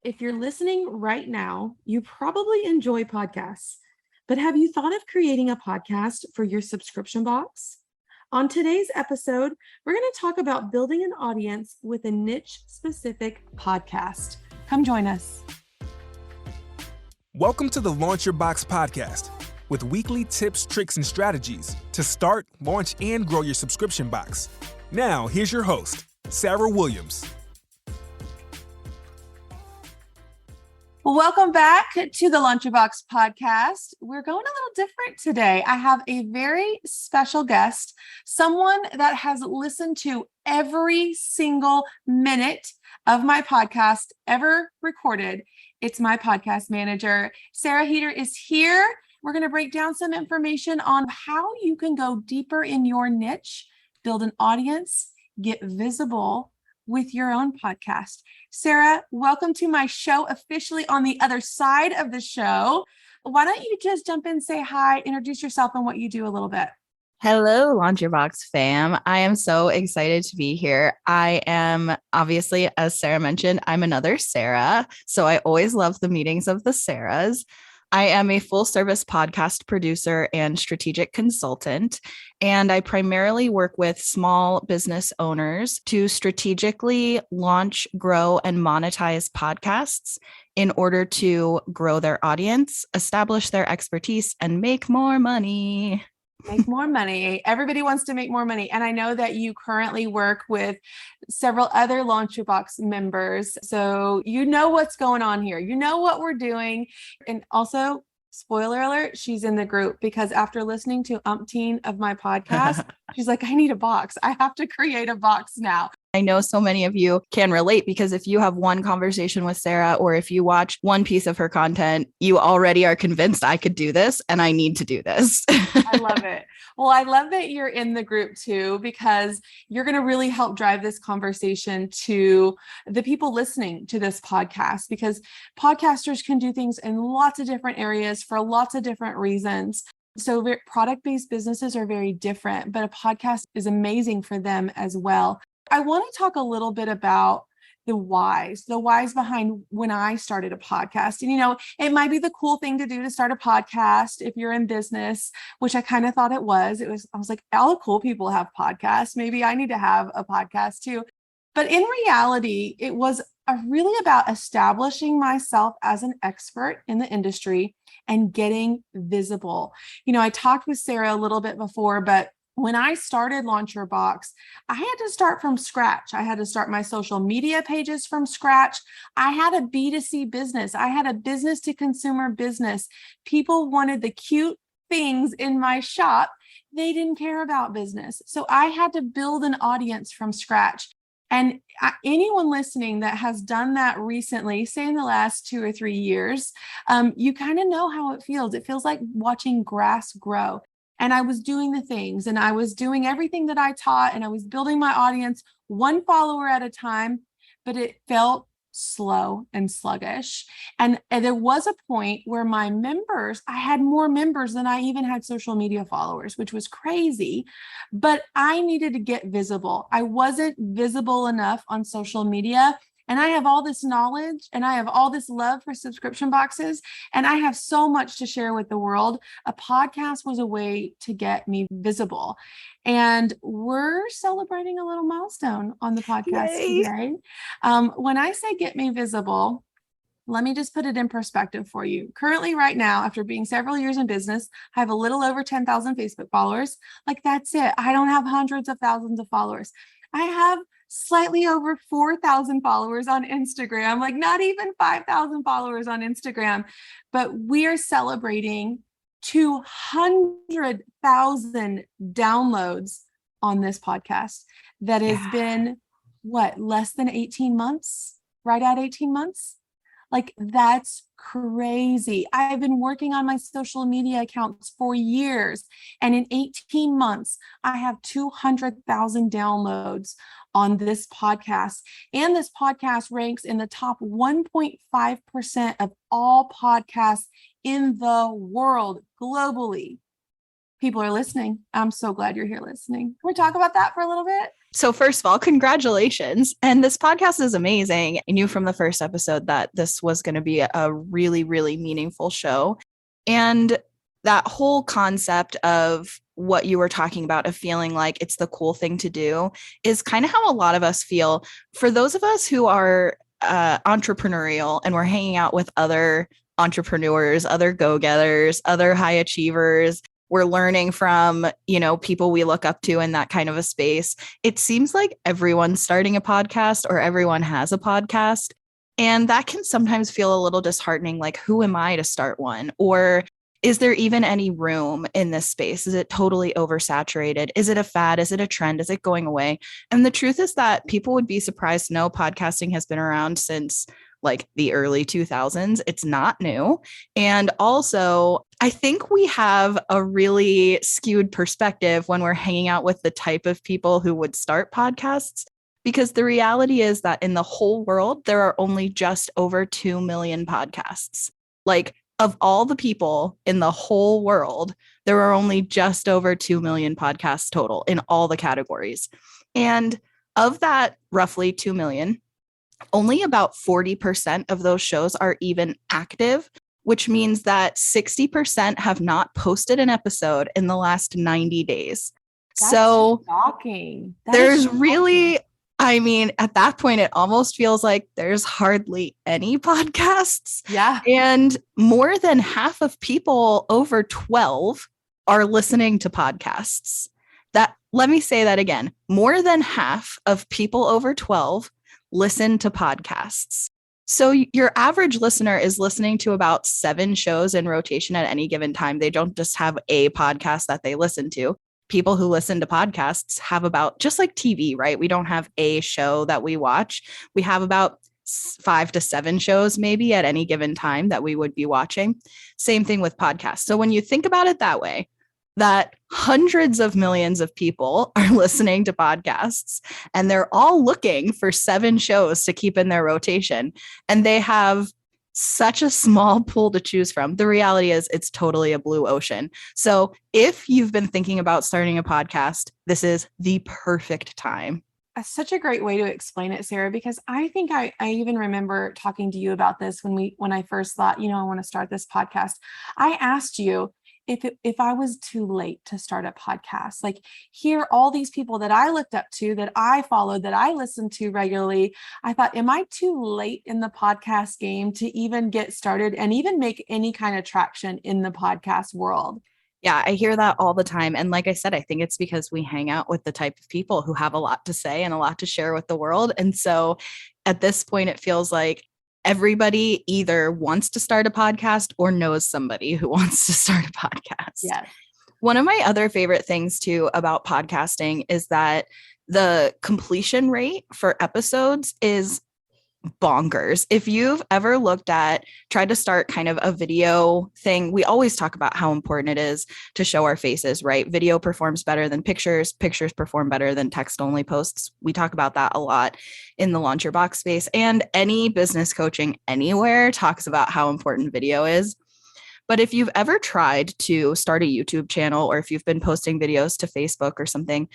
If you're listening right now, you probably enjoy podcasts, but have you thought of creating a podcast for your subscription box? On today's episode, we're going to talk about building an audience with a niche-specific podcast. Come join us. Welcome to the Launch Your Box podcast, with weekly tips, tricks, and strategies to start, launch, and grow your subscription box. Now, here's your host, Sarah Williams. Welcome back to the Launch Your Box podcast. We're going a little different today. I have a very special guest, someone that has listened to every single minute of my podcast ever recorded. It's my podcast manager. Sarah Heeter is here. We're going to break down some information on how you can go deeper in your niche, build an audience, get visible with your own podcast. Sarah, welcome to my show, officially on the other side of the show. Why don't you just jump in, say hi, introduce yourself and what you do a little bit. Hello, Launch Your Box fam. I am so excited to be here. I am obviously, as Sarah mentioned, I'm another Sarah. So I always love the meetings of the Sarahs. I am a full service podcast producer and strategic consultant, and I primarily work with small business owners to strategically launch, grow, and monetize podcasts in order to grow their audience, establish their expertise, and make more money. Make more money. Everybody wants to make more money. And I know that you currently work with several other Launch Your Box members. So you know what's going on here. You know what we're doing. And also, spoiler alert, she's in the group because after listening to umpteen of my podcast, she's like, I need a box. I have to create a box now. I know so many of you can relate because if you have one conversation with Sarah or if you watch one piece of her content, you already are convinced I could do this and I need to do this. I love it. Well, I love that you're in the group too, because you're going to really help drive this conversation to the people listening to this podcast, because podcasters can do things in lots of different areas for lots of different reasons. So product-based businesses are very different, but a podcast is amazing for them as well. I want to talk a little bit about the whys behind when I started a podcast. And, it might be the cool thing to do to start a podcast if you're in business, which I kind of thought it was. I was like, all the cool people have podcasts. Maybe I need to have a podcast too. But in reality, it was really about establishing myself as an expert in the industry and getting visible. I talked with Sarah a little bit before, but when I started Launch Your Box, I had to start from scratch. I had to start my social media pages from scratch. I had a B2C business. I had a business to consumer business. People wanted the cute things in my shop. They didn't care about business. So I had to build an audience from scratch. And anyone listening that has done that recently, say in the last 2 or 3 years, you kind of know how it feels. It feels like watching grass grow. And I was doing the things and I was doing everything that I taught and I was building my audience one follower at a time, but it felt slow and sluggish. And there was a point where I had more members than I even had social media followers, which was crazy, but I needed to get visible. I wasn't visible enough on social media. And I have all this knowledge and I have all this love for subscription boxes and I have so much to share with the world. A podcast was a way to get me visible. And we're celebrating a little milestone on the podcast today. When I say get me visible, let me just put it in perspective for you. Currently, right now, after being several years in business, I have a little over 10,000 Facebook followers. Like that's it. I don't have hundreds of thousands of followers. I have slightly over 4,000 followers on Instagram, like not even 5,000 followers on Instagram, but we are celebrating 200,000 downloads on this podcast. That has been less than 18 months, right at 18 months. Like that's crazy. I've been working on my social media accounts for years. And in 18 months, I have 200,000 downloads on this podcast. And this podcast ranks in the top 1.5% of all podcasts in the world globally. people are listening. I'm so glad you're here listening. Can we talk about that for a little bit? So first of all, congratulations. And this podcast is amazing. I knew from the first episode that this was going to be a really, really meaningful show. And that whole concept of what you were talking about, of feeling like it's the cool thing to do, is kind of how a lot of us feel. For those of us who are entrepreneurial and we're hanging out with other entrepreneurs, other go-getters, other high achievers, we're learning from, people we look up to in that kind of a space. It seems like everyone's starting a podcast or everyone has a podcast. And that can sometimes feel a little disheartening. Like, who am I to start one? Or is there even any room in this space? Is it totally oversaturated? Is it a fad? Is it a trend? Is it going away? And the truth is that people would be surprised to know podcasting has been around since like the early 2000s. It's not new. And also, I think we have a really skewed perspective when we're hanging out with the type of people who would start podcasts, because the reality is that in the whole world, there are only just over 2 million podcasts. Like, of all the people in the whole world, there are only just over 2 million podcasts total in all the categories. And of that roughly 2 million, only about 40% of those shows are even active, which means that 60% have not posted an episode in the last 90 days. That's so shocking. There's really, at that point, it almost feels like there's hardly any podcasts. Yeah. And more than half of people over 12 are listening to podcasts. Let me say that again. More than half of people over 12 listen to podcasts. So your average listener is listening to about 7 shows in rotation at any given time. They don't just have a podcast that they listen to. People who listen to podcasts have about, just like TV, right? We don't have a show that we watch. We have about 5 to 7 shows maybe at any given time that we would be watching. Same thing with podcasts. So when you think about it that way, that hundreds of millions of people are listening to podcasts and they're all looking for 7 shows to keep in their rotation, and they have such a small pool to choose from. The reality is it's totally a blue ocean. So if you've been thinking about starting a podcast, this is the perfect time. That's such a great way to explain it, Sarah, because I think I even remember talking to you about this when I first thought, I want to start this podcast. I asked you if I was too late to start a podcast. Like, here, all these people that I looked up to, that I followed, that I listened to regularly, I thought, am I too late in the podcast game to even get started and even make any kind of traction in the podcast world? Yeah, I hear that all the time. And like I said, I think it's because we hang out with the type of people who have a lot to say and a lot to share with the world. And so at this point, it feels like everybody either wants to start a podcast or knows somebody who wants to start a podcast. Yes. One of my other favorite things too about podcasting is that the completion rate for episodes is bonkers. If you've ever tried to start kind of a video thing, we always talk about how important it is to show our faces, right? Video performs better than pictures. Pictures perform better than text only posts. We talk about that a lot in the Launch Your Box space, and any business coaching anywhere talks about how important video is. But if you've ever tried to start a YouTube channel, or if you've been posting videos to Facebook or something,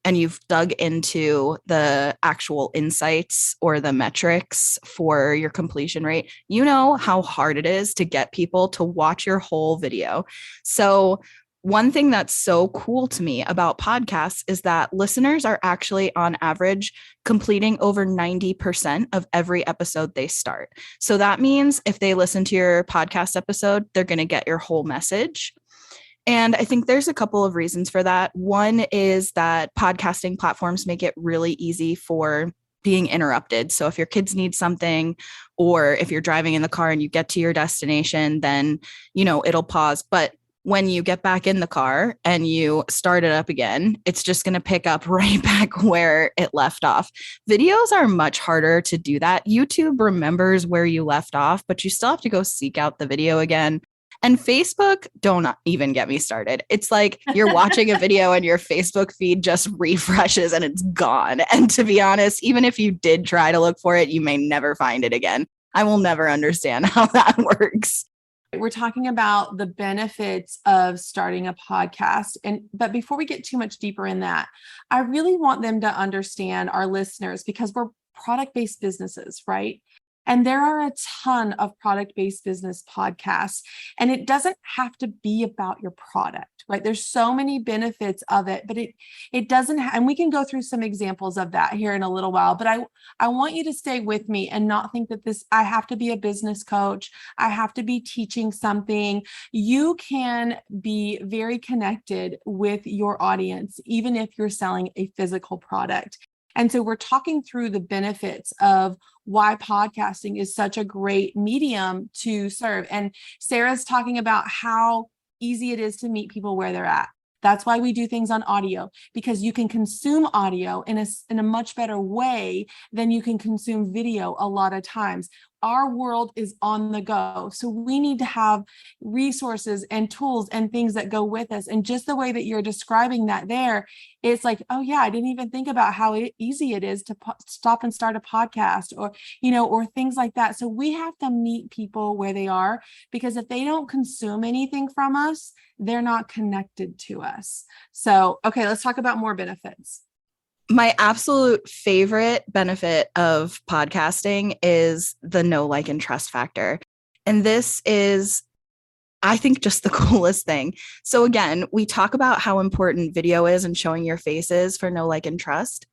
and you've dug into the actual insights or the metrics for your completion rate, you know how hard it is to get people to watch your whole video. So one thing that's so cool to me about podcasts is that listeners are actually on average completing over 90% of every episode they start. So that means if they listen to your podcast episode, they're going to get your whole message. And I think there's a couple of reasons for that. One is that podcasting platforms make it really easy for being interrupted. So if your kids need something, or if you're driving in the car and you get to your destination, then, it'll pause. But when you get back in the car and you start it up again, it's just going to pick up right back where it left off. Videos are much harder to do that. YouTube remembers where you left off, but you still have to go seek out the video again. And Facebook, don't even get me started. It's like you're watching a video and your Facebook feed just refreshes and it's gone. And to be honest, even if you did try to look for it, you may never find it again. I will never understand how that works. We're talking about the benefits of starting a podcast. But before we get too much deeper in that, I really want them to understand, our listeners, because we're product-based businesses, right? And there are a ton of product-based business podcasts, and it doesn't have to be about your product, right? There's so many benefits of it, but it doesn't, and we can go through some examples of that here in a little while, but I want you to stay with me and not think that I have to be a business coach. I have to be teaching something. You can be very connected with your audience, even if you're selling a physical product. And so we're talking through the benefits of why podcasting is such a great medium to serve. And Sarah's talking about how easy it is to meet people where they're at. That's why we do things on audio, because you can consume audio in a much better way than you can consume video a lot of times. Our world is on the go. So we need to have resources and tools and things that go with us. And just the way that you're describing that there, it's like, oh yeah, I didn't even think about how easy it is to stop and start a podcast, or things like that. So we have to meet people where they are, because if they don't consume anything from us, they're not connected to us. So, okay, let's talk about more benefits. My absolute favorite benefit of podcasting is the know, like, and trust factor. And this is, I think, just the coolest thing. So again, we talk about how important video is and showing your faces for know, like, and trust.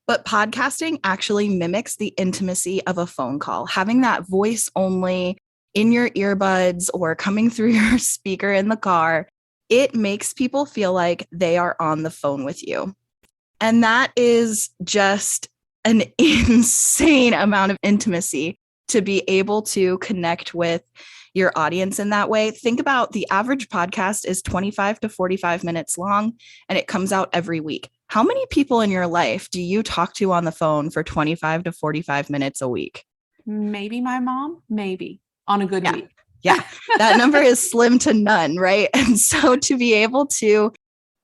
But podcasting actually mimics the intimacy of a phone call. Having that voice only in your earbuds or coming through your speaker in the car, it makes people feel like they are on the phone with you. And that is just an insane amount of intimacy to be able to connect with your audience in that way. Think about the average podcast is 25 to 45 minutes long, and it comes out every week. How many people in your life do you talk to on the phone for 25 to 45 minutes a week? Maybe my mom, maybe on a good week. Yeah, that number is slim to none, right? And so to be able to,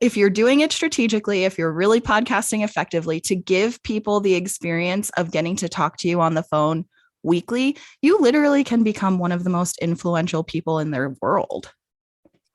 if you're doing it strategically, if you're really podcasting effectively, to give people the experience of getting to talk to you on the phone weekly, you literally can become one of the most influential people in their world.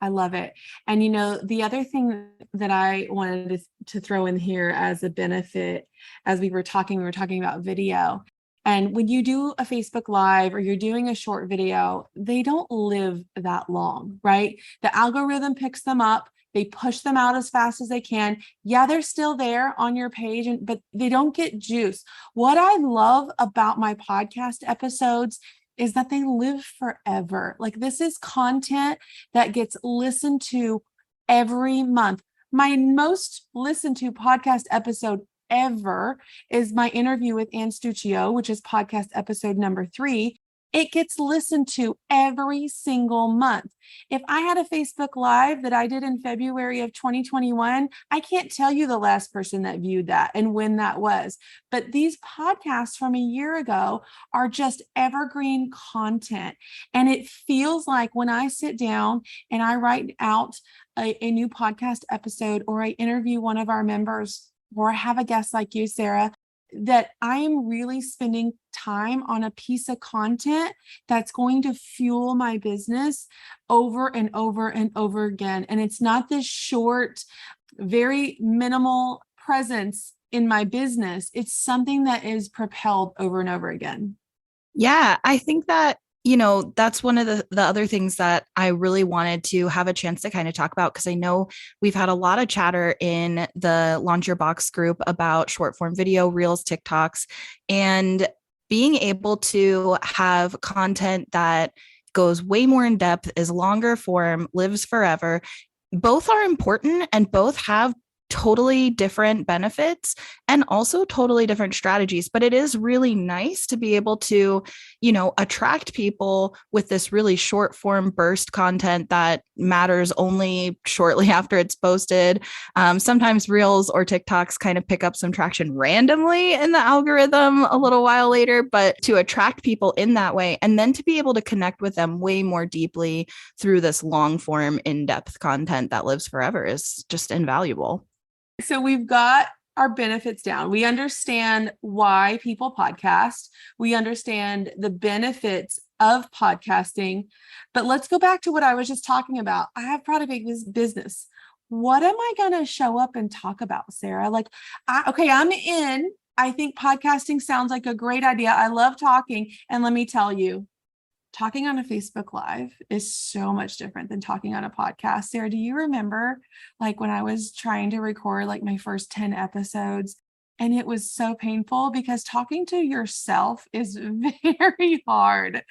I love it. And the other thing that I wanted to throw in here as a benefit, as we were talking about video. And when you do a Facebook Live or you're doing a short video, they don't live that long, right? The algorithm picks them up. They push them out as fast as they can. Yeah, they're still there on your page, but they don't get juice. What I love about my podcast episodes is that they live forever. Like, this is content that gets listened to every month. My most listened to podcast episode ever is my interview with Ann Stuccio, which is podcast episode number 3. It gets listened to every single month. If I had a Facebook Live that I did in February of 2021, I can't tell you the last person that viewed that and when that was. But these podcasts from a year ago are just evergreen content. And it feels like when I sit down and I write out a new podcast episode, or I interview one of our members, or I have a guest like you, Sarah, that I am really spending time on a piece of content that's going to fuel my business over and over and over again. And it's not this short, very minimal presence in my business. It's something that is propelled over and over again. Yeah, I think that, that's one of the other things that I really wanted to have a chance to kind of talk about, because I know we've had a lot of chatter in the Launch Your Box group about short form video, Reels, TikToks, and being able to have content that goes way more in depth, is longer form, lives forever. Both are important and both have totally different benefits and also totally different strategies. But it is really nice to be able to, attract people with this really short form burst content that matters only shortly after it's posted. Sometimes Reels or TikToks kind of pick up some traction randomly in the algorithm a little while later, but to attract people in that way, and then to be able to connect with them way more deeply through this long form, in-depth content that lives forever is just invaluable. So we've got our benefits down. We understand why people podcast. We understand the benefits of podcasting. But let's go back to what I was just talking about. I have product-based business. What am I going to show up and talk about, Sarah? Like, I'm in. I think podcasting sounds like a great idea. I love talking. And let me tell you, talking on a Facebook Live is so much different than talking on a podcast. Sarah, do you remember like when I was trying to record like my first 10 episodes? And it was so painful because talking to yourself is very hard.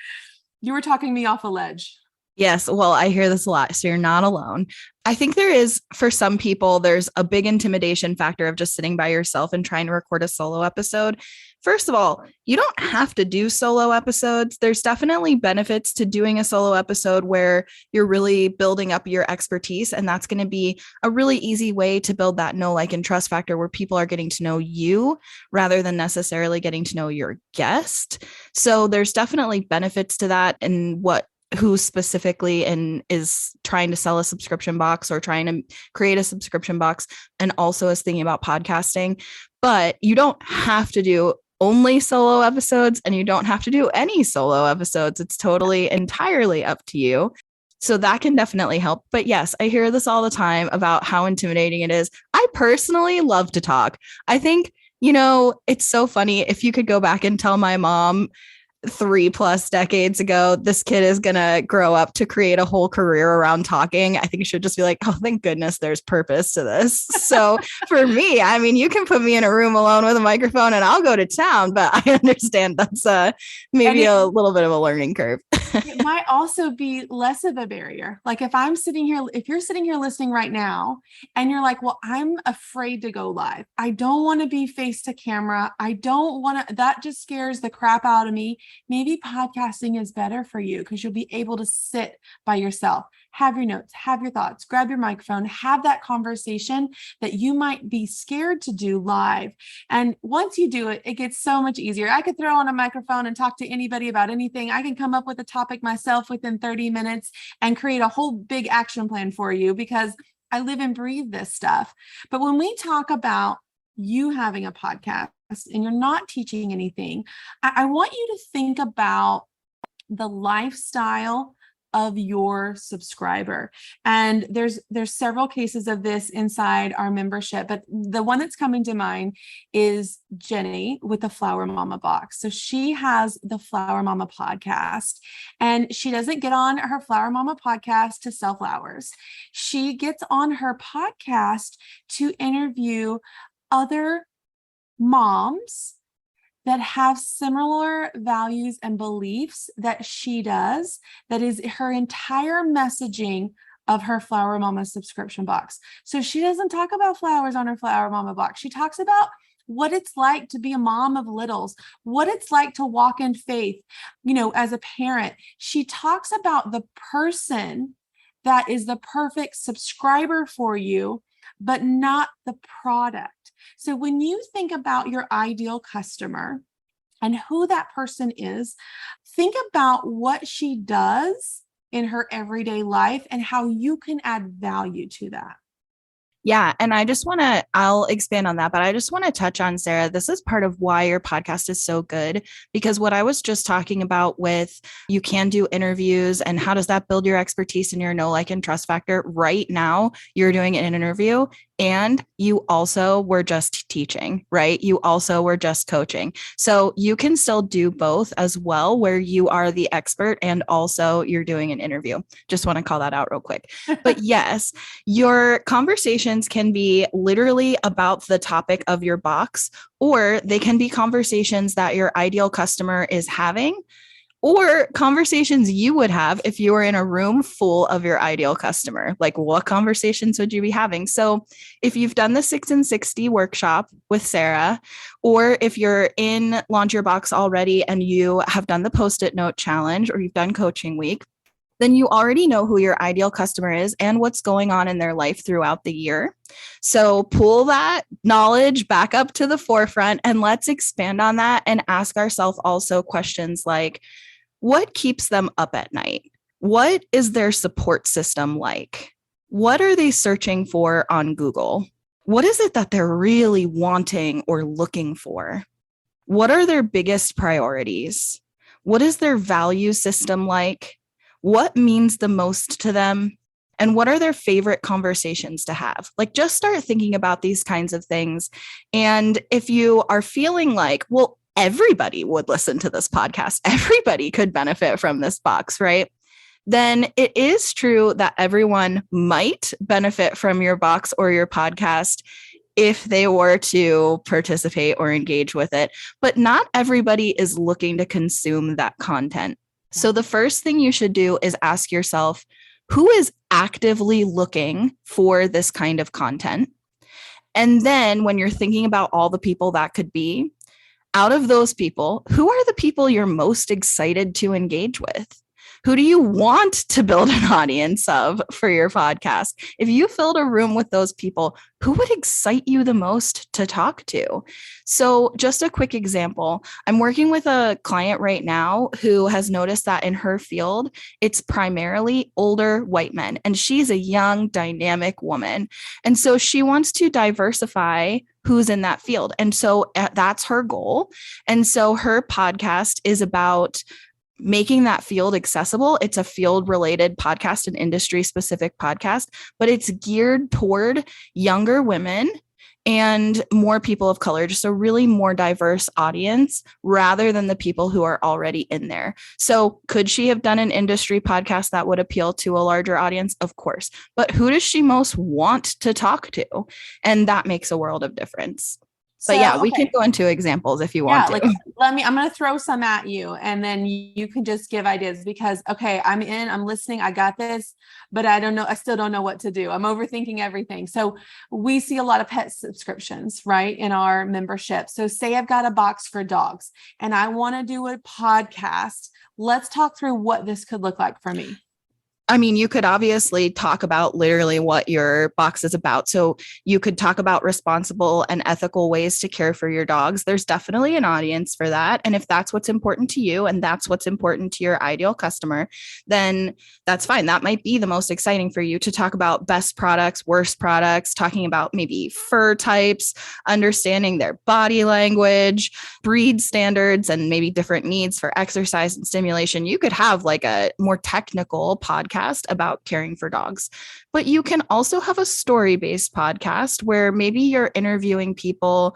You were talking me off a ledge. Yes. Well, I hear this a lot. So you're not alone. I think there is, for some people, there's a big intimidation factor of just sitting by yourself and trying to record a solo episode. First of all, you don't have to do solo episodes. There's definitely benefits to doing a solo episode where you're really building up your expertise. And that's going to be a really easy way to build that know, like, and trust factor where people are getting to know you rather than necessarily getting to know your guest. So there's definitely benefits to that, and who specifically and is trying to sell a subscription box or trying to create a subscription box and also is thinking about podcasting. But you don't have to do only solo episodes, and you don't have to do any solo episodes. It's totally entirely up to you. So that can definitely help. But yes, I hear this all the time about how intimidating it is. I personally love to talk. I think, it's so funny. If you could go back and tell my mom 3+ decades ago, this kid is going to grow up to create a whole career around talking, I think you should just be like, oh, thank goodness there's purpose to this. So for me, I mean, you can put me in a room alone with a microphone and I'll go to town, but I understand that's maybe a little bit of a learning curve. It might also be less of a barrier. Like if you're sitting here listening right now and you're like, well, I'm afraid to go live. I don't want to be face to camera. That just scares the crap out of me. Maybe podcasting is better for you because you'll be able to sit by yourself, have your notes, have your thoughts, grab your microphone, have that conversation that you might be scared to do live. And once you do it, it gets so much easier. I could throw on a microphone and talk to anybody about anything. I can come up with a topic myself within 30 minutes and create a whole big action plan for you because I live and breathe this stuff. But when we talk about you having a podcast and you're not teaching anything, I want you to think about the lifestyle of your subscriber. And there's several cases of this inside our membership, but the one that's coming to mind is Jenny with the Flower Mama box. So she has the Flower Mama podcast, and she doesn't get on her Flower Mama podcast to sell flowers. She gets on her podcast to interview other moms that have similar values and beliefs that she does. That is her entire messaging of her Flower Mama subscription box. So she doesn't talk about flowers on her Flower Mama box. She talks about what it's like to be a mom of littles, what it's like to walk in faith, as a parent. She talks about the person that is the perfect subscriber for you, but not the product. So when you think about your ideal customer and who that person is, think about what she does in her everyday life and how you can add value to that. Yeah. And I'll expand on that, but I just want to touch on, Sarah, this is part of why your podcast is so good, because what I was just talking about with you can do interviews and how does that build your expertise and your know, like, and trust factor. Right now, you're doing an interview and you also were just teaching, right? You also were just coaching. So you can still do both as well, where you are the expert and also you're doing an interview. Just want to call that out real quick. But yes, your conversations can be literally about the topic of your box, or they can be conversations that your ideal customer is having, or conversations you would have if you were in a room full of your ideal customer. Like, what conversations would you be having? So if you've done the 6 and 60 workshop with Sarah, or if you're in Launch Your Box already and you have done the Post-it note challenge, or you've done coaching week, then you already know who your ideal customer is and what's going on in their life throughout the year. So pull that knowledge back up to the forefront and let's expand on that and ask ourselves also questions like, what keeps them up at night? What is their support system like? What are they searching for on Google? What is it that they're really wanting or looking for? What are their biggest priorities? What is their value system like? What means the most to them? And what are their favorite conversations to have? Like, just start thinking about these kinds of things. And if you are feeling like, well, everybody would listen to this podcast, everybody could benefit from this box, right? Then it is true that everyone might benefit from your box or your podcast if they were to participate or engage with it. But not everybody is looking to consume that content. So the first thing you should do is ask yourself, who is actively looking for this kind of content? And then when you're thinking about all the people that could be, out of those people, who are the people you're most excited to engage with? Who do you want to build an audience of for your podcast? If you filled a room with those people, who would excite you the most to talk to? So just a quick example, I'm working with a client right now who has noticed that in her field, it's primarily older white men, and she's a young, dynamic woman. And so she wants to diversify who's in that field. And so that's her goal. And so her podcast is about making that field accessible. It's a field related podcast, an industry specific podcast, but it's geared toward younger women and more people of color, just a really more diverse audience rather than the people who are already in there. So could she have done an industry podcast that would appeal to a larger audience? Of course. But who does she most want to talk to? And that makes a world of difference. But yeah, we can go into examples if you want to. Like I'm going to throw some at you and then you can just give ideas because, okay, I'm listening. I got this, but I don't know. I still don't know what to do. I'm overthinking everything. So we see a lot of pet subscriptions, right, in our membership. So say I've got a box for dogs and I want to do a podcast. Let's talk through what this could look like for me. I mean, you could obviously talk about literally what your box is about. So you could talk about responsible and ethical ways to care for your dogs. There's definitely an audience for that. And if that's what's important to you and that's what's important to your ideal customer, then that's fine. That might be the most exciting for you to talk about best products, worst products, talking about maybe fur types, understanding their body language, breed standards, and maybe different needs for exercise and stimulation. You could have like a more technical podcast about caring for dogs, but you can also have a story-based podcast where maybe you're interviewing people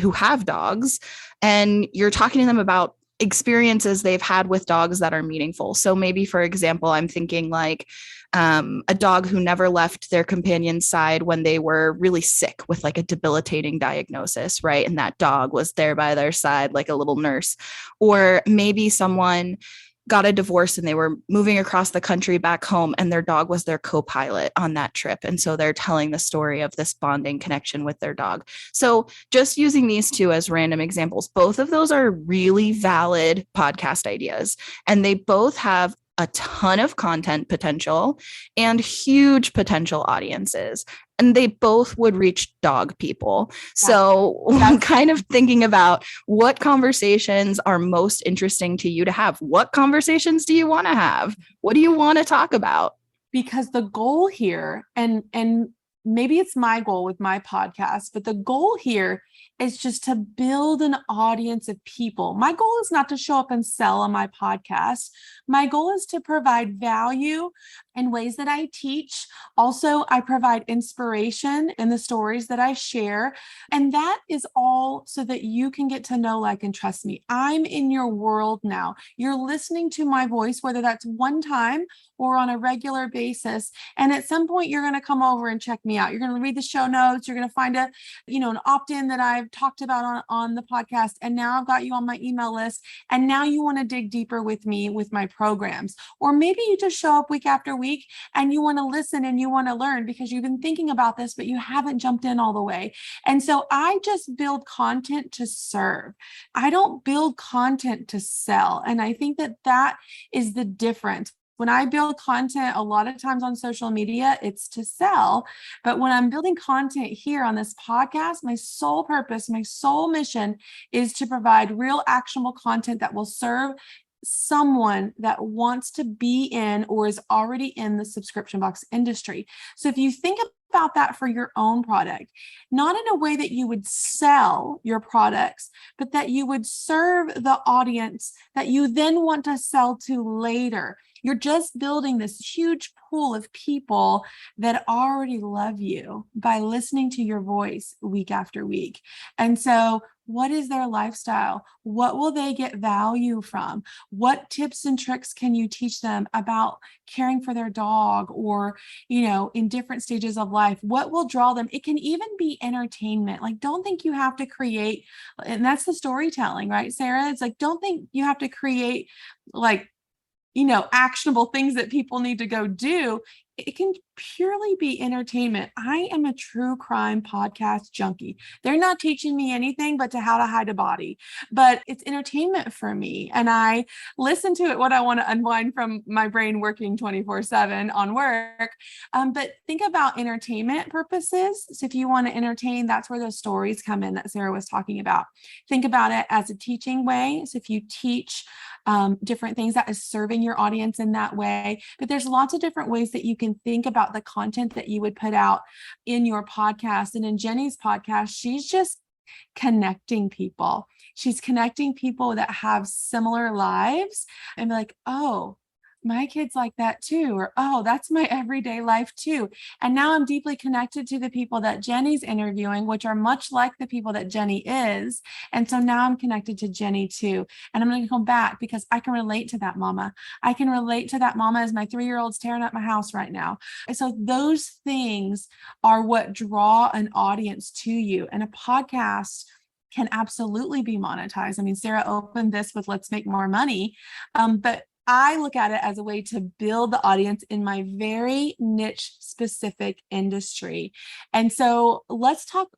who have dogs and you're talking to them about experiences they've had with dogs that are meaningful. So maybe, for example, I'm thinking like a dog who never left their companion's side when they were really sick with like a debilitating diagnosis, right? And that dog was there by their side like a little nurse. Or maybe someone got a divorce and they were moving across the country back home and their dog was their co-pilot on that trip. And so they're telling the story of this bonding connection with their dog. So just using these two as random examples, both of those are really valid podcast ideas. And they both have a ton of content potential and huge potential audiences. And they both would reach dog people. So I'm kind of thinking about what conversations are most interesting to you to have. What conversations do you want to have? What do you want to talk about? Because the goal here, and maybe it's my goal with my podcast, but the goal here is just to build an audience of people. My goal is not to show up and sell on my podcast. My goal is to provide value in ways that I teach. Also, I provide inspiration in the stories that I share. And that is all so that you can get to know, like, and trust me. I'm in your world now. You're listening to my voice, whether that's one time or on a regular basis. And at some point, you're going to come over and check me out. You're going to read the show notes. You're going to find an opt-in that I've talked about on the podcast. And now I've got you on my email list. And now you want to dig deeper with me with my programs. Or maybe you just show up week after week and you want to listen and you want to learn because you've been thinking about this, but you haven't jumped in all the way. And so I just build content to serve. I don't build content to sell. And I think that is the difference. When I build content, a lot of times on social media, it's to sell. But when I'm building content here on this podcast, my sole purpose, my sole mission is to provide real actionable content that will serve someone that wants to be in or is already in the subscription box industry. So if you think about that for your own product, not in a way that you would sell your products, but that you would serve the audience that you then want to sell to later. You're just building this huge pool of people that already love you by listening to your voice week after week. And so, what is their lifestyle? What will they get value from? What tips and tricks can you teach them about caring for their dog, or, in different stages of life? What will draw them? It can even be entertainment. Like, don't think you have to create, and that's the storytelling, right, Sarah? It's like, don't think you have to create like, actionable things that people need to go do. It can purely be entertainment. I am a true crime podcast junkie. They're not teaching me anything but to how to hide a body, but it's entertainment for me. And I listen to it when I want to unwind from my brain working 24/7 on work. But think about entertainment purposes. So if you want to entertain, that's where those stories come in that Sarah was talking about. Think about it as a teaching way. So if you teach different things, that is serving your audience in that way. But there's lots of different ways that you can think about the content that you would put out in your podcast. And in Jenny's podcast, she's just connecting people. She's connecting people that have similar lives and be like, oh, my kids like that too, or, oh, that's my everyday life too. And now I'm deeply connected to the people that Jenny's interviewing, which are much like the people that Jenny is. And so now I'm connected to Jenny too. And I'm going to come back because I can relate to that mama. I can relate to that mama as my 3-year-old's tearing up my house right now. And so those things are what draw an audience to you. And a podcast can absolutely be monetized. I mean, Sarah opened this with let's make more money. But I look at it as a way to build the audience in my very niche specific industry. And so let's talk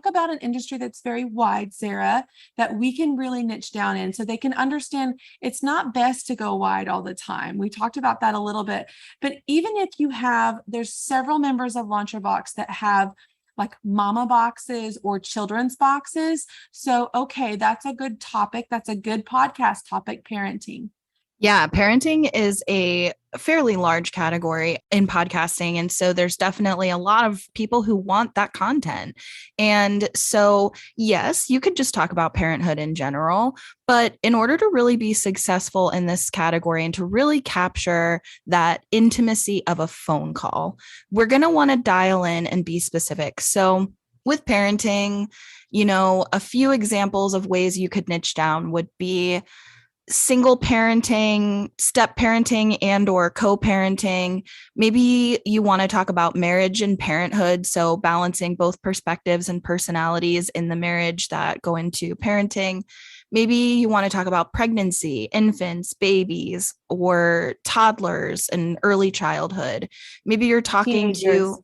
about an industry that's very wide, Sarah, that we can really niche down in so they can understand it's not best to go wide all the time. We talked about that a little bit, but even if there's several members of LauncherBox that have like mama boxes or children's boxes. So, okay, that's a good topic. That's a good podcast topic, parenting. Yeah, parenting is a fairly large category in podcasting. And so there's definitely a lot of people who want that content. And so, yes, you could just talk about parenthood in general, but in order to really be successful in this category and to really capture that intimacy of a phone call, we're going to want to dial in and be specific. So with parenting, a few examples of ways you could niche down would be single parenting, step parenting, and or co-parenting. Maybe you want to talk about marriage and parenthood. So balancing both perspectives and personalities in the marriage that go into parenting. Maybe you want to talk about pregnancy, infants, babies, or toddlers and early childhood. Maybe you're talking Teenagers.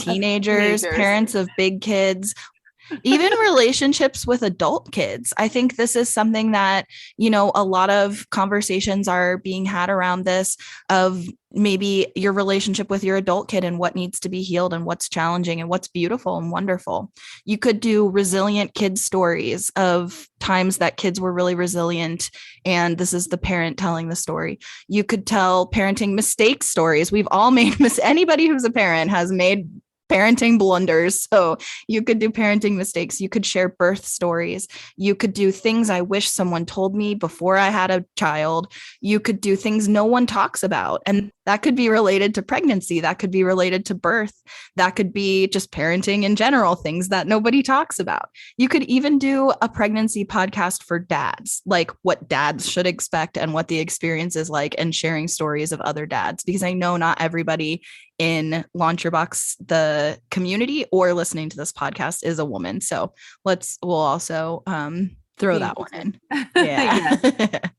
Teenagers, parents of big kids. Even relationships with adult kids. I think this is something that, a lot of conversations are being had around this of maybe your relationship with your adult kid and what needs to be healed and what's challenging and what's beautiful and wonderful. You could do resilient kids stories of times that kids were really resilient. And this is the parent telling the story. You could tell parenting mistake stories. We've all made anybody who's a parent has made parenting blunders. So you could do parenting mistakes. You could share birth stories. You could do things I wish someone told me before I had a child. You could do things no one talks about. And that could be related to pregnancy. That could be related to birth. That could be just parenting in general, things that nobody talks about. You could even do a pregnancy podcast for dads, like what dads should expect and what the experience is like, and sharing stories of other dads, because I know not everybody in LauncherBox, the community, or listening to this podcast is a woman. So we'll also throw that one in. Yeah.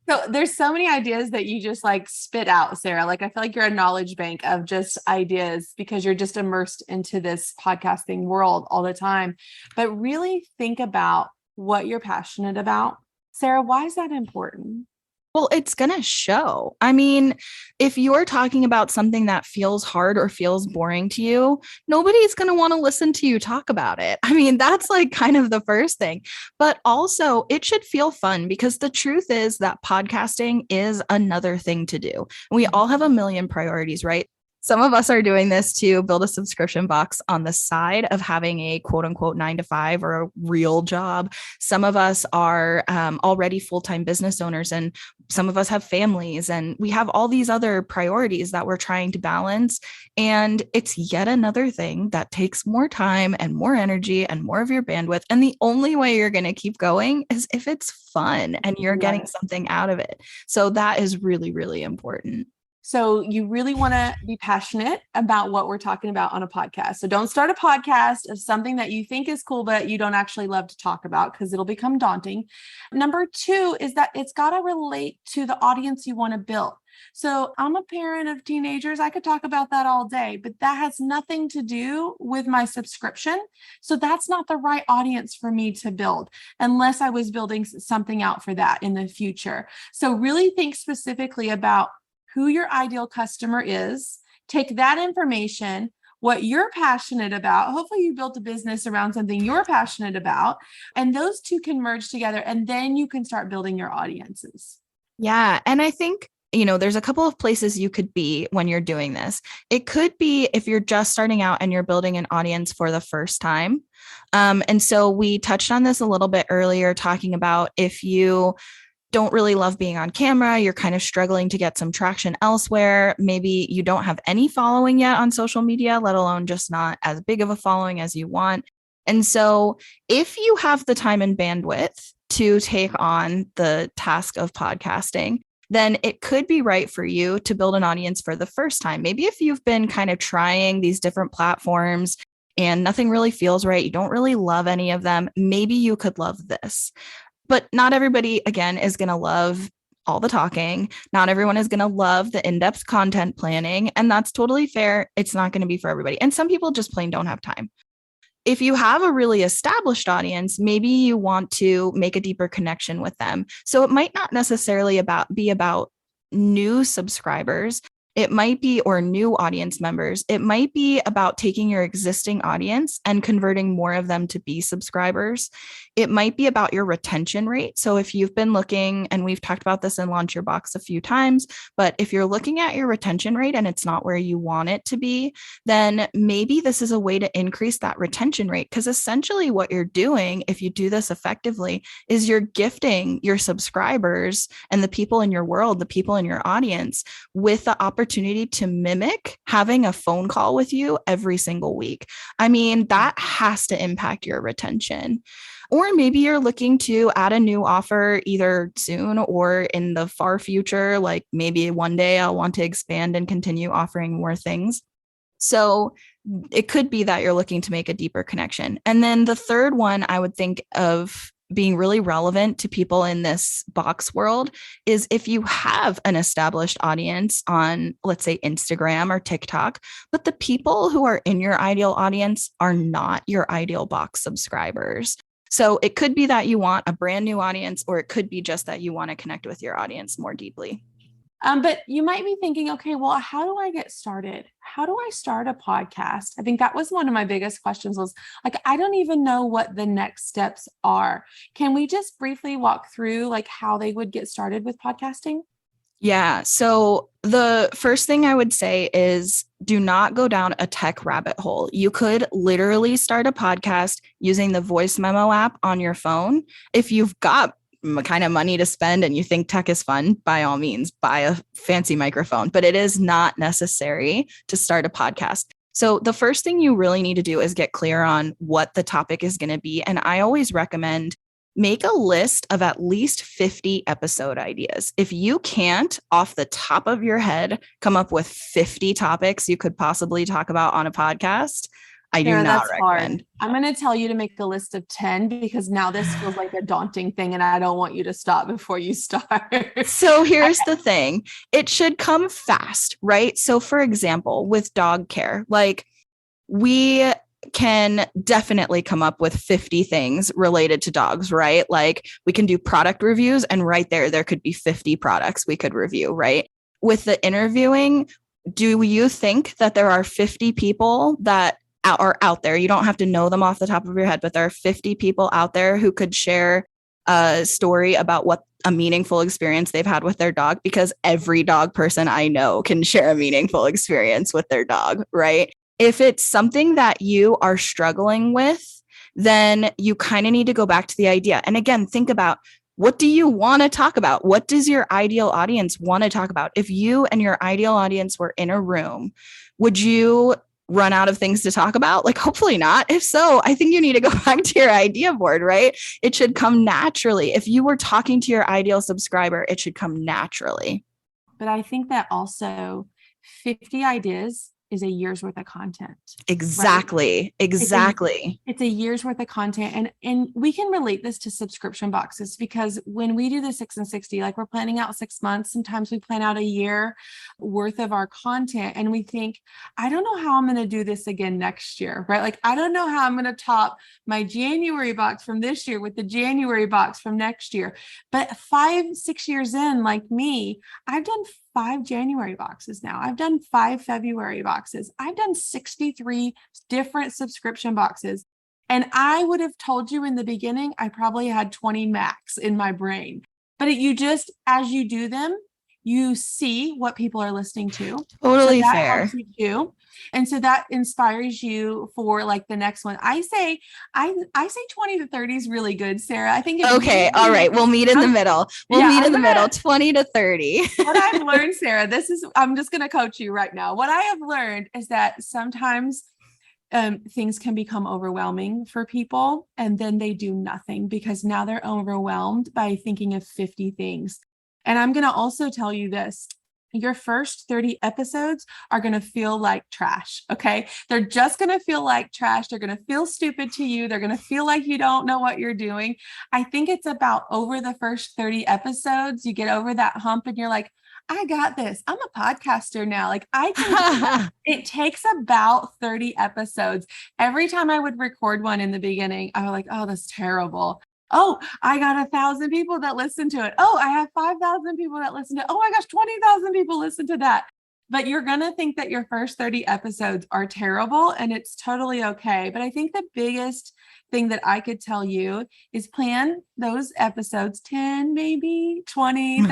So there's so many ideas that you just like spit out, Sarah. Like, I feel like you're a knowledge bank of just ideas because you're just immersed into this podcasting world all the time. But really think about what you're passionate about. Sarah, why is that important? Well, it's going to show. I mean, if you're talking about something that feels hard or feels boring to you, nobody's going to want to listen to you talk about it. I mean, that's like kind of the first thing. But also, it should feel fun, because the truth is that podcasting is another thing to do. We all have a million priorities, right? Some of us are doing this to build a subscription box on the side of having a quote unquote 9 to 5 or a real job. Some of us are already full-time business owners, and some of us have families, and we have all these other priorities that we're trying to balance. And it's yet another thing that takes more time and more energy and more of your bandwidth. And the only way you're going to keep going is if it's fun and you're getting something out of it. So that is really, really important. So you really want to be passionate about what we're talking about on a podcast. So don't start a podcast of something that you think is cool, but you don't actually love to talk about, because it'll become daunting. Number 2 is that it's got to relate to the audience you want to build. So I'm a parent of teenagers. I could talk about that all day, but that has nothing to do with my subscription. So that's not the right audience for me to build unless I was building something out for that in the future. So really think specifically about who your ideal customer is, take that information, what you're passionate about. Hopefully you built a business around something you're passionate about, and those two can merge together, and then you can start building your audiences. Yeah. And I think, there's a couple of places you could be when you're doing this. It could be if you're just starting out and you're building an audience for the first time. And so we touched on this a little bit earlier, talking about if you don't really love being on camera, you're kind of struggling to get some traction elsewhere. Maybe you don't have any following yet on social media, let alone just not as big of a following as you want. And so if you have the time and bandwidth to take on the task of podcasting, then it could be right for you to build an audience for the first time. Maybe if you've been kind of trying these different platforms and nothing really feels right, you don't really love any of them, maybe you could love this. But not everybody, again, is going to love all the talking. Not everyone is going to love the in-depth content planning. And that's totally fair. It's not going to be for everybody. And some people just plain don't have time. If you have a really established audience, maybe you want to make a deeper connection with them. So it might not necessarily be about new subscribers. It might be, or new audience members. It might be about taking your existing audience and converting more of them to be subscribers. It might be about your retention rate. So if you've been looking, and we've talked about this in Launch Your Box a few times, but if you're looking at your retention rate and it's not where you want it to be, then maybe this is a way to increase that retention rate. Because essentially what you're doing, if you do this effectively, is you're gifting your subscribers and the people in your world, the people in your audience, with the opportunity to mimic having a phone call with you every single week. I mean, that has to impact your retention. Or maybe you're looking to add a new offer either soon or in the far future, like maybe one day I'll want to expand and continue offering more things. So it could be that you're looking to make a deeper connection. And then the third one I would think of being really relevant to people in this box world is if you have an established audience on, let's say, Instagram or TikTok, but the people who are in your ideal audience are not your ideal box subscribers. So it could be that you want a brand new audience, or it could be just that you want to connect with your audience more deeply. But you might be thinking, okay, well, how do I get started? How do I start a podcast? I think that was one of my biggest questions, was like, I don't even know what the next steps are. Can we just briefly walk through like how they would get started with podcasting? Yeah. So the first thing I would say is do not go down a tech rabbit hole. You could literally start a podcast using the voice memo app on your phone. If you've got kind of money to spend and you think tech is fun, by all means, buy a fancy microphone, but it is not necessary to start a podcast. So the first thing you really need to do is get clear on what the topic is going to be. And I always recommend make a list of at least 50 episode ideas. If you can't, off the top of your head, come up with 50 topics you could possibly talk about on a podcast, I do not recommend. I'm going to tell you to make a list of 10, because now this feels like a daunting thing and I don't want you to stop before you start. So here's the thing. It should come fast, right? So for example, with dog care, like we can definitely come up with 50 things related to dogs, right? Like we can do product reviews, and right there could be 50 products we could review, right? With the interviewing, do you think that there are 50 people that are out there? You don't have to know them off the top of your head, but there are 50 people out there who could share a story about what a meaningful experience they've had with their dog, because every dog person I know can share a meaningful experience with their dog, right? If it's something that you are struggling with, then you kind of need to go back to the idea. And again, think about, what do you want to talk about? What does your ideal audience want to talk about? If you and your ideal audience were in a room, would you run out of things to talk about? Like, hopefully not. If so, I think you need to go back to your idea board, right? It should come naturally. If you were talking to your ideal subscriber, it should come naturally. But I think that also 50 ideas is a year's worth of content. Exactly. Right? Exactly. It's a year's worth of content. And we can relate this to subscription boxes, because when we do the 6 and 60, like we're planning out 6 months, sometimes we plan out a year worth of our content and we think, I don't know how I'm going to do this again next year, right? Like, I don't know how I'm going to top my January box from this year with the January box from next year. But 5-6 years in, like me, I've done 5 January boxes now. I've done 5 February boxes. I've done 63 different subscription boxes. And I would have told you in the beginning, I probably had 20 max in my brain. But you just, as you do them, you see what people are listening to. Totally so that fair. Helps you too. And so that inspires you for like the next one. I say 20 to 30 is really good, Sarah. I think. Okay. All right. We'll meet in the middle. We'll meet in the middle, 20 to 30. What I've learned, Sarah, I'm just going to coach you right now. What I have learned is that sometimes things can become overwhelming for people, and then they do nothing because now they're overwhelmed by thinking of 50 things. And I'm going to also tell you this. Your first 30 episodes are going to feel like trash. Okay. They're just going to feel like trash. They're going to feel stupid to you. They're going to feel like you don't know what you're doing. I think it's about over the first 30 episodes, you get over that hump and you're like, I got this. I'm a podcaster now. Like I can, it takes about 30 episodes. Every time I would record one in the beginning, I was like, oh, that's terrible. Oh, I got 1,000 people that listen to it. Oh, I have 5,000 people that listen to it. Oh my gosh, 20,000 people listen to that. But you're going to think that your first 30 episodes are terrible, and it's totally okay. But I think the biggest thing that I could tell you is plan those episodes 10, maybe 20, 30.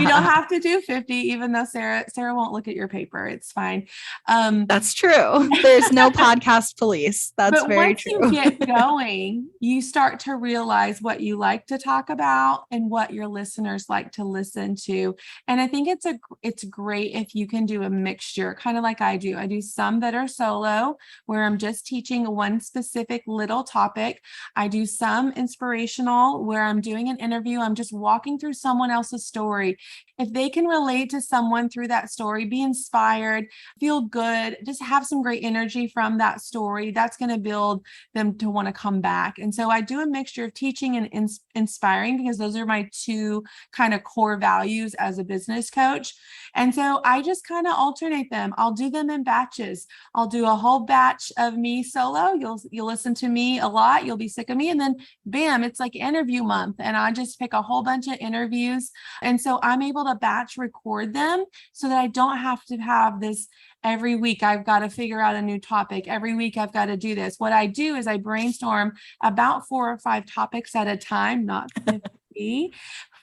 You don't have to do 50, even though Sarah won't look at your paper. It's fine. That's true. There's no podcast police. That's very true. Once you get going, you start to realize what you like to talk about and what your listeners like to listen to. And I think it's great if you can do a mixture, kind of like I do. I do some that are solo, where I'm just teaching one specific little topic. I do some inspirational, where I'm doing an interview. I'm just walking through someone else's story. If they can relate to someone through that story, be inspired, feel good, just have some great energy from that story, that's going to build them to want to come back. And so I do a mixture of teaching and inspiring, because those are my two kind of core values as a business coach. And so I just kind of alternate them. I'll do them in batches. I'll do a whole batch of me solo. You'll listen to me a lot. You'll be sick of me. And then bam, it's like interview month. And I just pick a whole bunch of interviews. And so I'm able to batch record them so that I don't have to have this every week. I've got to figure out a new topic. Every week I've got to do this. What I do is I brainstorm about 4 or 5 topics at a time, not 50.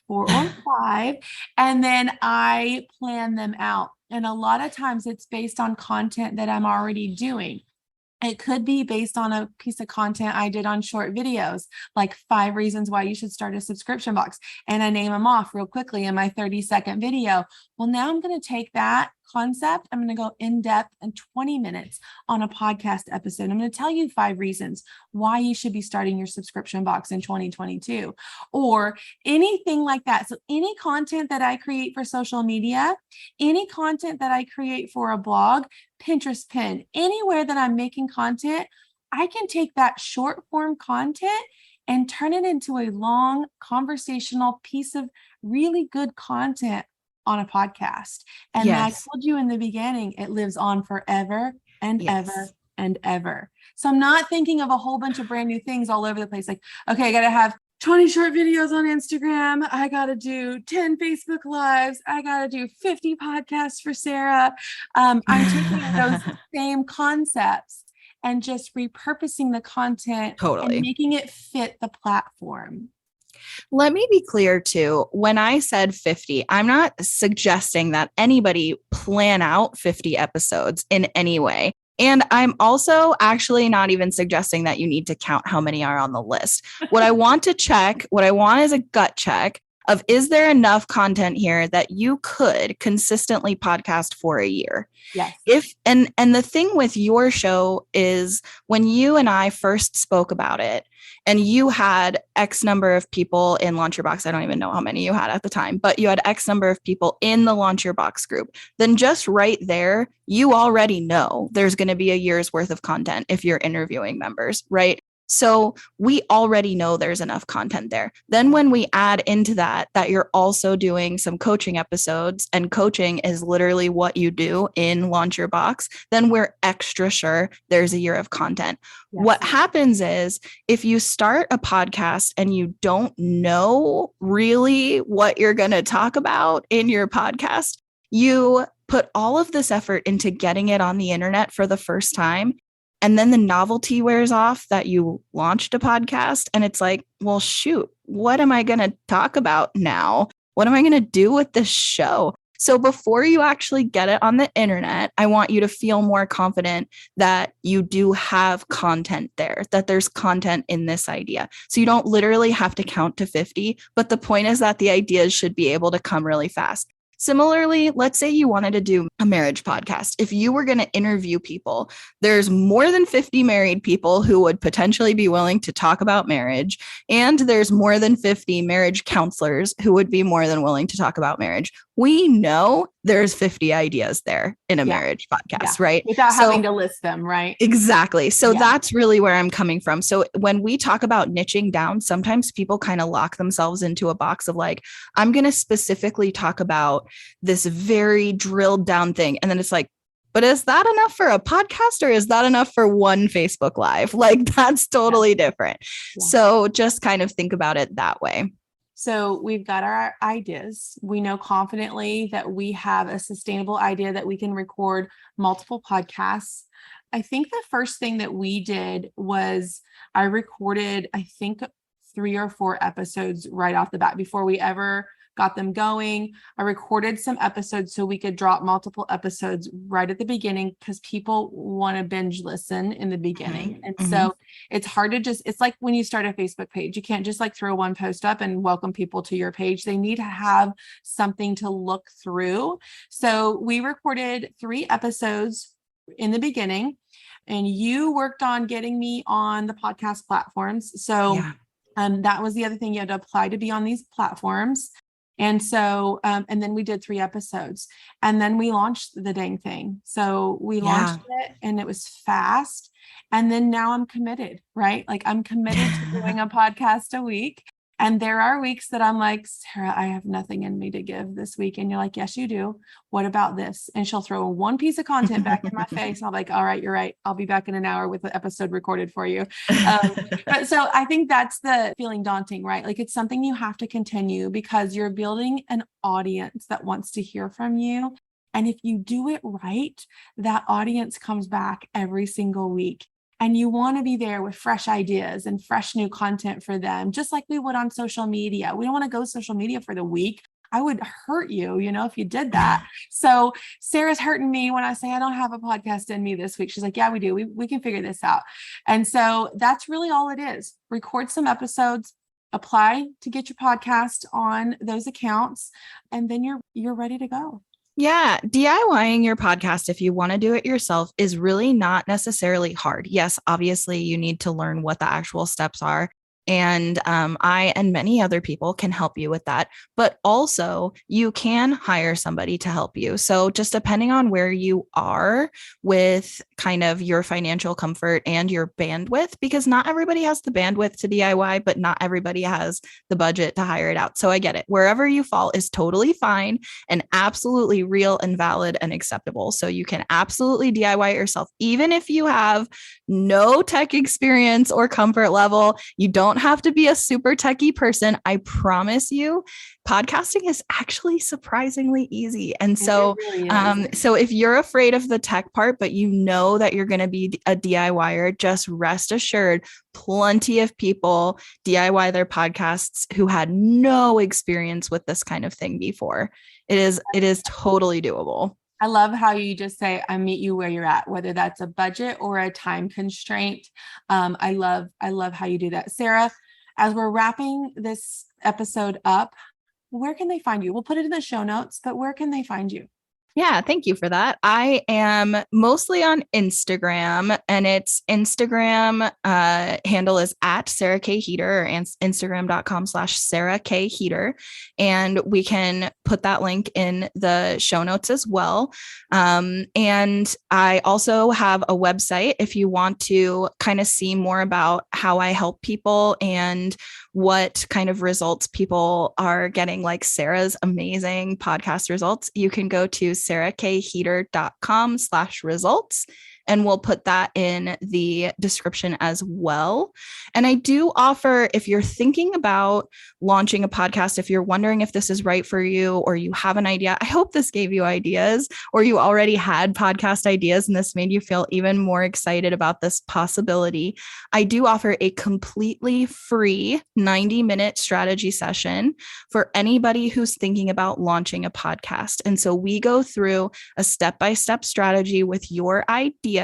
4 or 5, and then I plan them out. And a lot of times it's based on content that I'm already doing. It could be based on a piece of content I did on short videos, like 5 reasons why you should start a subscription box. And I name them off real quickly in my 30-second video. Well, now I'm going to take that concept. I'm going to go in depth in 20 minutes on a podcast episode. I'm going to tell you 5 reasons why you should be starting your subscription box in 2022, or anything like that. So any content that I create for social media, any content that I create for a blog, Pinterest pin, anywhere that I'm making content, I can take that short form content and turn it into a long conversational piece of really good content on a podcast. And I told you in the beginning, it lives on forever and ever and ever. So I'm not thinking of a whole bunch of brand new things all over the place. Like, okay, I got to have 20 short videos on Instagram. I got to do 10 Facebook lives. I got to do 50 podcasts for Sarah. I'm taking those same concepts and just repurposing the content and making it fit the platform. Let me be clear too. When I said 50, I'm not suggesting that anybody plan out 50 episodes in any way. And I'm also actually not even suggesting that you need to count how many are on the list. What I want is a gut check of, is there enough content here that you could consistently podcast for a year? Yes. And the thing with your show is, when you and I first spoke about it, and you had X number of people in Launch Your Box, I don't even know how many you had at the time, but you had X number of people in the Launch Your Box group, then just right there, you already know there's going to be a year's worth of content if you're interviewing members, right? So we already know there's enough content there. Then when we add into that you're also doing some coaching episodes, and coaching is literally what you do in Launch Your Box, then we're extra sure there's a year of content. Yes. What happens is, if you start a podcast and you don't know really what you're going to talk about in your podcast, you put all of this effort into getting it on the internet for the first time. And then the novelty wears off that you launched a podcast, and it's like, well, shoot, what am I going to talk about now? What am I going to do with this show? So before you actually get it on the internet, I want you to feel more confident that you do have content there, that there's content in this idea. So you don't literally have to count to 50, but the point is that the ideas should be able to come really fast. Similarly, let's say you wanted to do a marriage podcast. If you were going to interview people, there's more than 50 married people who would potentially be willing to talk about marriage. And there's more than 50 marriage counselors who would be more than willing to talk about marriage. We know there's 50 ideas there in a marriage podcast, right? Without having to list them, right? Exactly. So that's really where I'm coming from. So when we talk about niching down, sometimes people kind of lock themselves into a box of like, I'm going to specifically talk about this very drilled down thing. And then it's like, but is that enough for a podcast, or is that enough for one Facebook Live? Like, that's totally different. Yeah. So just kind of think about it that way. So we've got our ideas. We know confidently that we have a sustainable idea that we can record multiple podcasts. I think the first thing that we did was I recorded, 3 or 4 episodes right off the bat before we ever got them going. I recorded some episodes so we could drop multiple episodes right at the beginning, because people want to binge listen in the beginning. And so it's hard to it's like when you start a Facebook page, you can't just like throw one post up and welcome people to your page. They need to have something to look through. So we recorded 3 episodes in the beginning, and you worked on getting me on the podcast platforms. So that was the other thing. You had to apply to be on these platforms. And so, and then we did 3 episodes, and then we launched the dang thing. So we launched it, and it was fast. And then now I'm committed, right? Like, I'm committed to doing a podcast a week. And there are weeks that I'm like, Sarah, I have nothing in me to give this week. And you're like, yes, you do. What about this? And she'll throw one piece of content back in my face. And I'm like, all right, you're right. I'll be back in an hour with the episode recorded for you. But so I think that's the feeling daunting, right? Like, it's something you have to continue, because you're building an audience that wants to hear from you. And if you do it right, that audience comes back every single week. And you want to be there with fresh ideas and fresh new content for them, just like we would on social media. We don't want to go social media for the week. I would hurt you, if you did that. So Sarah's hurting me when I say I don't have a podcast in me this week. She's like, yeah, we do. We can figure this out. And so that's really all it is. Record some episodes, apply to get your podcast on those accounts, and then you're ready to go. Yeah, DIYing your podcast, if you want to do it yourself, is really not necessarily hard. Yes, obviously you need to learn what the actual steps are. And I and many other people can help you with that. But also you can hire somebody to help you. So just depending on where you are with kind of your financial comfort and your bandwidth, because not everybody has the bandwidth to DIY, but not everybody has the budget to hire it out. So I get it. Wherever you fall is totally fine and absolutely real and valid and acceptable. So you can absolutely DIY it yourself. Even if you have no tech experience or comfort level, you don't have to be a super techie person. I promise you, podcasting is actually surprisingly easy. And so, It really is. so if you're afraid of the tech part, but you know that you're going to be a DIYer, just rest assured, plenty of people DIY their podcasts who had no experience with this kind of thing before. It is totally doable. I love how you just say, I meet you where you're at, whether that's a budget or a time constraint. I love how you do that. Sarah, as we're wrapping this episode up, where can they find you? We'll put it in the show notes, but where can they find you? Yeah, thank you for that. I am mostly on Instagram, and its Instagram handle is at Sarah K. Heeter, or Instagram.com/Sarah K. Heeter. And we can put that link in the show notes as well. And I also have a website if you want to kind of see more about how I help people and what kind of results people are getting, like Sarah's amazing podcast results. You can go to sarahkheeter.com/results. And we'll put that in the description as well. And I do offer, if you're thinking about launching a podcast, if you're wondering if this is right for you, or you have an idea, I hope this gave you ideas, or you already had podcast ideas and this made you feel even more excited about this possibility. I do offer a completely free 90-minute strategy session for anybody who's thinking about launching a podcast. And so we go through a step-by-step strategy with your idea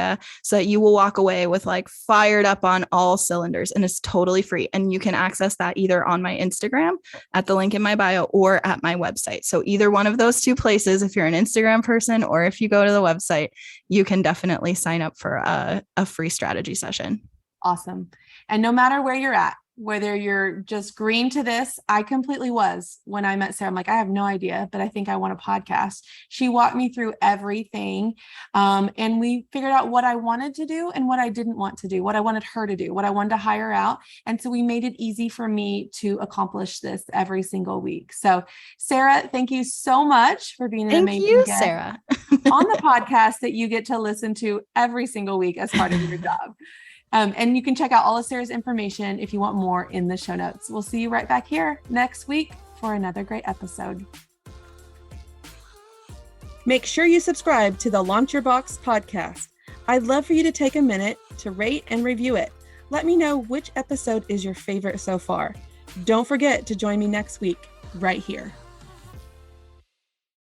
so that you will walk away with like fired up on all cylinders, and it's totally free. And you can access that either on my Instagram at the link in my bio or at my website. So either one of those two places, if you're an Instagram person or if you go to the website, you can definitely sign up for a free strategy session. Awesome. And no matter where you're at, whether you're just green to this, I completely was when I met Sarah. I'm like, I have no idea, but I think I want a podcast. She walked me through everything. And we figured out what I wanted to do and what I didn't want to do, what I wanted her to do, what I wanted to hire out. And so we made it easy for me to accomplish this every single week. So Sarah, thank you so much for being an amazing guest Sarah. on the podcast that you get to listen to every single week as part of your job. And you can check out all of Sarah's information if you want more in the show notes. We'll see you right back here next week for another great episode. Make sure you subscribe to the Launch Your Box podcast. I'd love for you to take a minute to rate and review it. Let me know which episode is your favorite so far. Don't forget to join me next week right here.